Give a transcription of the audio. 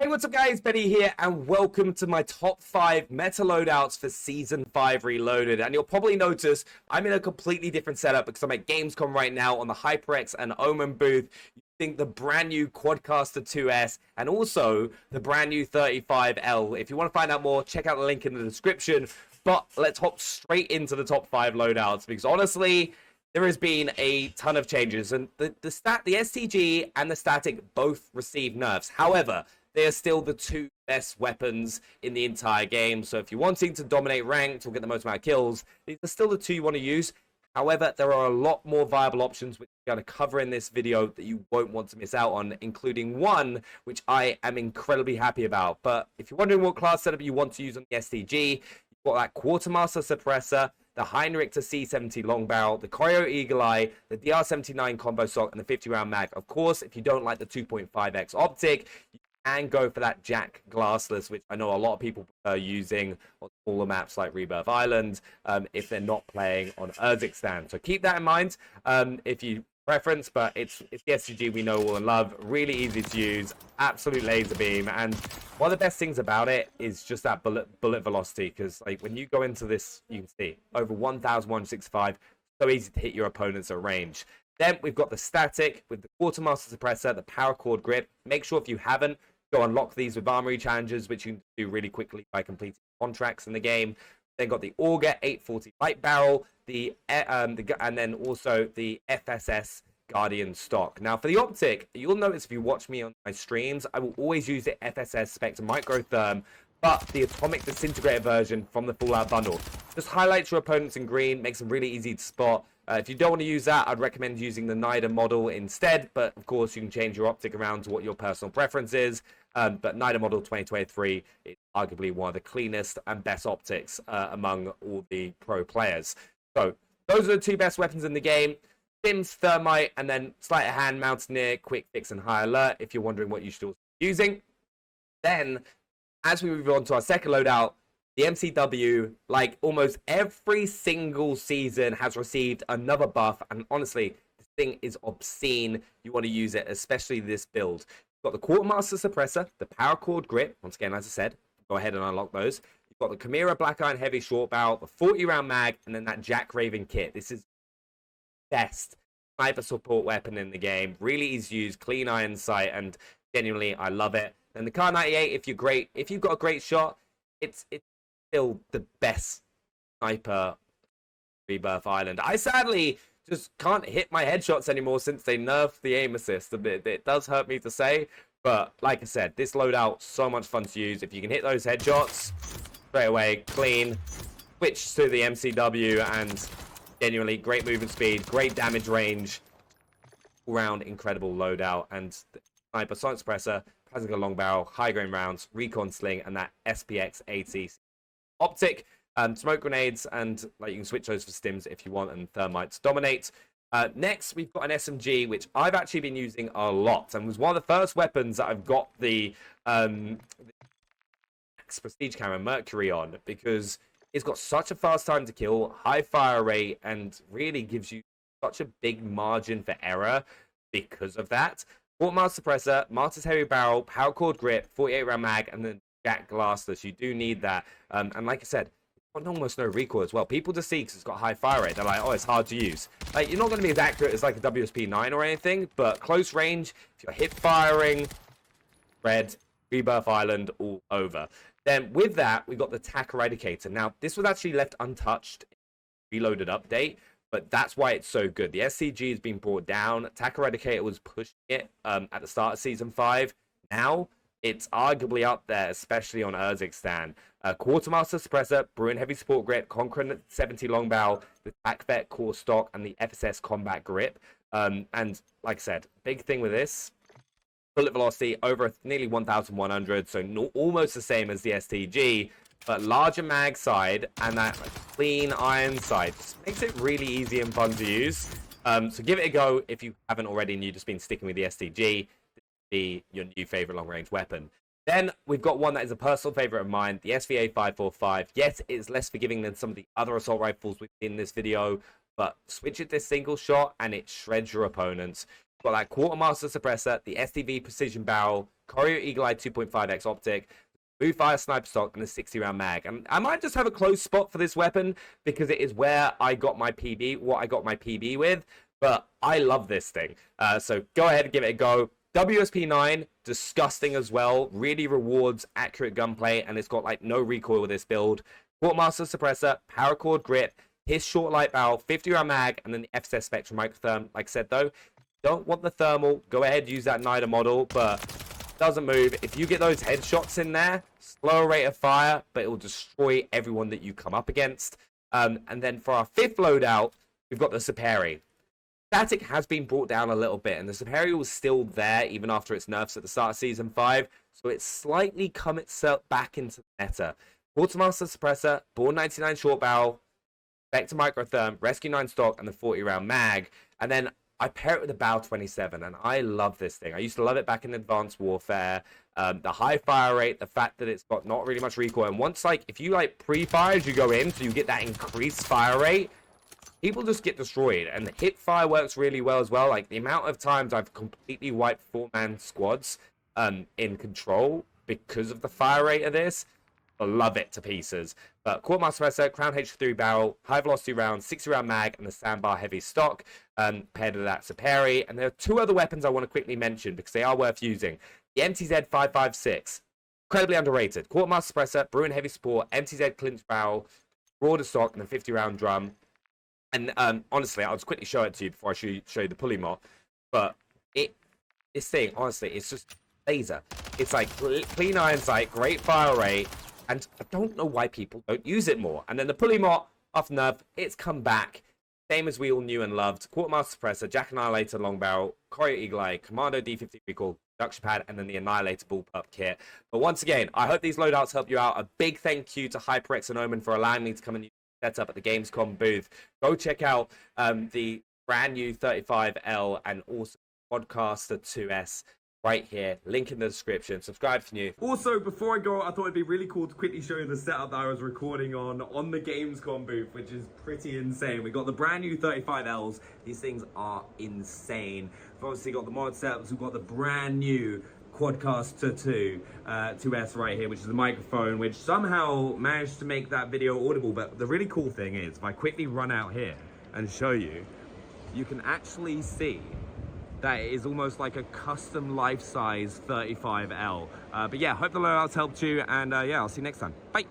Hey, what's up guys, Benny here, and welcome to my top 5 meta loadouts for Season 5 Reloaded. And you'll probably notice I'm in a completely different setup because I'm at Gamescom right now on the HyperX and Omen booth. You think the brand new Quadcaster 2S and also the brand new 35L. If you want to find out more, check out the link in the description. But let's hop straight into the top 5 loadouts because honestly, there has been a ton of changes, and the STG and the static both received nerfs. However, they are still the two best weapons in the entire game. So if you're wanting to dominate ranked or get the most amount of kills, these are still the two you want to use. However, there are a lot more viable options which we're going to cover in this video that you won't want to miss out on, including one which I am incredibly happy about. But if you're wondering what class setup you want to use on the STG, you've got that Quartermaster Suppressor, the Heinrich to C70 long barrel, the Choreo Eagle Eye, the DR79 combo stock, and the 50 round mag. Of course, if you don't like the 2.5x optic, you can go for that Jack glassless, which I know a lot of people are using on smaller maps like Rebirth Island, if they're not playing on Urzikstan. So keep that in mind if you preference, but it's the STG we know all and love. Really easy to use, absolute laser beam, and one of the best things about it is just that bullet velocity, because like when you go into this, you can see over 1,165, so easy to hit your opponents at range. Then we've got the static with the Quartermaster Suppressor, the Paracord Grip. Make sure if you haven't, go unlock these with armory challenges, which you can do really quickly by completing contracts in the game. Then got the Auger 840 light barrel, and then also the FSS Guardian stock. Now for the optic, you'll notice if you watch me on my streams, I will always use the FSS Spectre Microtherm, but the Atomic Disintegrator version from the Fallout bundle. Just highlights your opponents in green, makes them really easy to spot. If you don't want to use that, I'd recommend using the NIDA model instead, but of course you can change your optic around to what your personal preference is. But NIDA model 2023 is arguably one of the cleanest and best optics among all the pro players. So those are the two best weapons in the game. Sims, Thermite, and then Sleight of Hand, Mountaineer, Quick Fix, and High Alert if you're wondering what you should also be using. Then, as we move on to our second loadout, the MCW, like almost every single season, has received another buff, and honestly, this thing is obscene. You want to use it, especially this build. You've got the Quartermaster Suppressor, the Paracord Grip, once again, as I said, go ahead and unlock those. You've got the Chimera Black Iron Heavy Short Barrel, the 40 round mag, and then that Jack Raven kit. This is best sniper support weapon in the game. Really easy to use, clean iron sight, and genuinely, I love it. And the Kar 98, if you've got a great shot, it's still the best sniper Rebirth Island. I sadly just can't hit my headshots anymore since they nerfed the aim assist a bit. It does hurt me to say, but like I said, this loadout so much fun to use. If you can hit those headshots straight away, clean, switch to the MCW, and genuinely great movement speed, great damage range, all round incredible loadout. And the sniper, Sonic Suppressor, Plasma long barrel, high grain rounds, recon sling, and that SPX 80 optic, smoke grenades, and like you can switch those for stims if you want, and thermites dominate. Next, we've got an SMG, which I've actually been using a lot, and was one of the first weapons that I've got the Prestige Camera Mercury on, because it's got such a fast time to kill, high fire rate, and really gives you such a big margin for error because of that. Quartermaster Suppressor, Martyr's Heavy Barrel, Paracord Grip, 48 round mag, and then Jack glassless. You do need that, and like I said, it's got almost no recoil as well. People just see because it's got high fire rate, they're like, oh, it's hard to use. Like, you're not going to be as accurate as like a WSP9 or anything, but close range, if you're hip firing, red, Rebirth Island all over. Then with that, we got the TAC Eradicator. Now this was actually left untouched in the Reloaded update, but that's why it's so good. The SCG has been brought down. TAC Eradicator was pushing it at the start of Season 5. Now it's arguably up there, especially on Urzikstan. Quartermaster Suppressor, Bruin Heavy Support Grip, Conqueror 70 Long Barrel, the TAC Vet Core Stock, and the FSS Combat Grip. And like I said, big thing with this, bullet velocity over nearly 1,100, so almost the same as the STG, but larger mag side and that clean iron side just makes it really easy and fun to use. So give it a go if you haven't already and you've just been sticking with the STG. Be your new favorite long range weapon. Then we've got one that is a personal favorite of mine, the SVA 545. Yes, it's less forgiving than some of the other assault rifles we've seen in this video, but switch it to single shot and it shreds your opponents. Got that Quartermaster Suppressor, the SDV Precision Barrel, Choreo Eagle Eye 2.5x optic, Blue Fire Sniper stock, and a 60-round mag. And I might just have a close spot for this weapon because it is where I got my PB, what I got my PB with. But I love this thing. So go ahead and give it a go. WSP9, disgusting as well. Really rewards accurate gunplay, and it's got like no recoil with this build. Quartermaster suppressor, paracord grip, his short light barrel, 50-round mag, and then the FSS Spectrum Microtherm. Like I said though, don't want the thermal. Go ahead, use that NIDA model, but doesn't move. If you get those headshots in there, slower rate of fire, but it will destroy everyone that you come up against. And then for our 5th loadout, we've got the Saperi. Static has been brought down a little bit, and the Superior was still there even after its nerfs at the start of Season 5, so it's slightly come itself back into the meta. Quartermaster Suppressor, Born 99 Short Barrel, Vector Microtherm, Rescue 9 Stock, and the 40-round mag. And then I pair it with the Bow 27, and I love this thing. I used to love it back in Advanced Warfare. The high fire rate, the fact that it's got not really much recoil, and once, like, if you, like, pre-fire as you go in, so you get that increased fire rate, people just get destroyed, and the hip fire works really well as well. Like, the amount of times I've completely wiped 4-man squads in control because of the fire rate of this, I love it to pieces. But Quartermaster Suppressor, Crown H3 barrel, high velocity round, 60-round mag, and the sandbar heavy stock paired to that Saperi. And there are 2 other weapons I want to quickly mention because they are worth using. The MTZ 556, incredibly underrated. Quartermaster Suppressor, Bruin heavy support, MTZ clinch barrel, broader stock, and a 50-round drum. And honestly, I'll just quickly show it to you before I show you the pulley mod. But this thing, honestly, it's just laser. It's like clean iron sight, great fire rate, and I don't know why people don't use it more. And then the pulley mod, off nerf, it's come back. Same as we all knew and loved. Quartermaster Suppressor, Jack Annihilator long barrel, Choreo Eagle Eye, Commando D50 recoil, production pad, and then the Annihilator bullpup kit. But once again, I hope these loadouts help you out. A big thank you to HyperX and Omen for allowing me to come and set up at the Gamescom booth. Go check out the brand new 35L and also Podcaster 2S right here. Link in the description. Subscribe if you're new. Also, before I go, I thought it'd be really cool to quickly show you the setup that I was recording on the Gamescom booth, which is pretty insane. We got the brand new 35Ls. These things are insane. We've obviously got the mod setups. We've got the brand new Quadcaster 2S right here, which is the microphone, which somehow managed to make that video audible. But the really cool thing is, if I quickly run out here and show you, you can actually see that it is almost like a custom life-size 35L. But yeah, hope the loadouts helped you, and yeah, I'll see you next time. Bye!